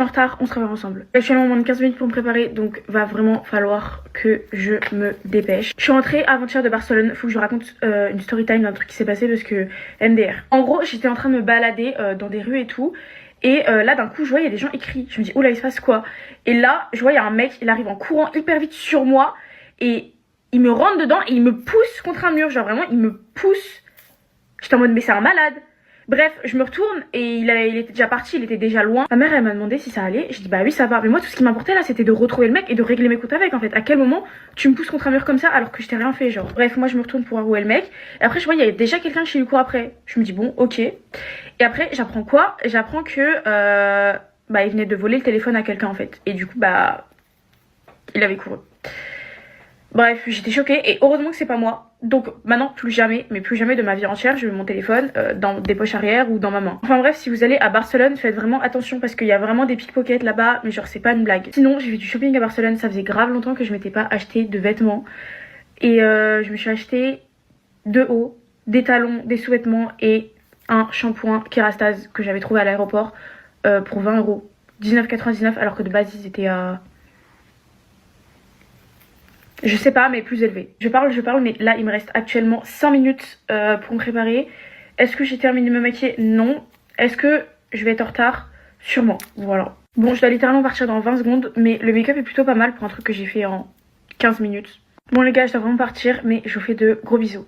En retard, on se réveille ensemble. Actuellement moins de 15 minutes pour me préparer, donc va vraiment falloir que je me dépêche. Je suis rentrée avant-hier de Barcelone, faut que je vous raconte une story time d'un truc qui s'est passé parce que MDR. En gros, j'étais en train de me balader dans des rues et tout, et là d'un coup je vois il y a des gens écrits. Je me dis oula il se passe quoi? Et là je vois il y a un mec, il arrive en courant hyper vite sur moi et il me rentre dedans et il me pousse contre un mur, genre vraiment il me pousse. J'étais en mode mais c'est un malade. Bref, je me retourne et il était déjà parti, il était déjà loin. Ma mère, elle m'a demandé si ça allait. Je dis bah oui, ça va. Mais moi, tout ce qui m'importait là, c'était de retrouver le mec et de régler mes comptes avec en fait. À quel moment tu me pousses contre un mur comme ça alors que je t'ai rien fait, genre. Bref, moi, je me retourne pour voir où est le mec. Et après, je vois, il y avait déjà quelqu'un qui lui court après. Je me dis bon, ok. Et après, j'apprends quoi? J'apprends que bah, il venait de voler le téléphone à quelqu'un en fait. Et du coup, bah, il avait couru. Bref, j'étais choquée et heureusement que c'est pas moi. Donc maintenant, plus jamais, mais plus jamais de ma vie entière, je mets mon téléphone dans des poches arrière ou dans ma main. Enfin bref, si vous allez à Barcelone, faites vraiment attention parce qu'il y a vraiment des pickpockets là-bas, mais genre c'est pas une blague. Sinon, j'ai fait du shopping à Barcelone, ça faisait grave longtemps que je m'étais pas acheté de vêtements. Et je me suis acheté 2 hauts, des talons, des sous-vêtements et un shampoing Kerastase que j'avais trouvé à l'aéroport pour 20 €. 19,99 alors que de base ils étaient à... Je sais pas, mais plus élevé. Je parle, mais là, il me reste actuellement 5 minutes pour me préparer. Est-ce que j'ai terminé de me maquiller? Non. Est-ce que je vais être en retard? Sûrement. Voilà. Bon, je dois littéralement partir dans 20 secondes, mais le make-up est plutôt pas mal pour un truc que j'ai fait en 15 minutes. Bon les gars, je dois vraiment partir, mais je vous fais de gros bisous.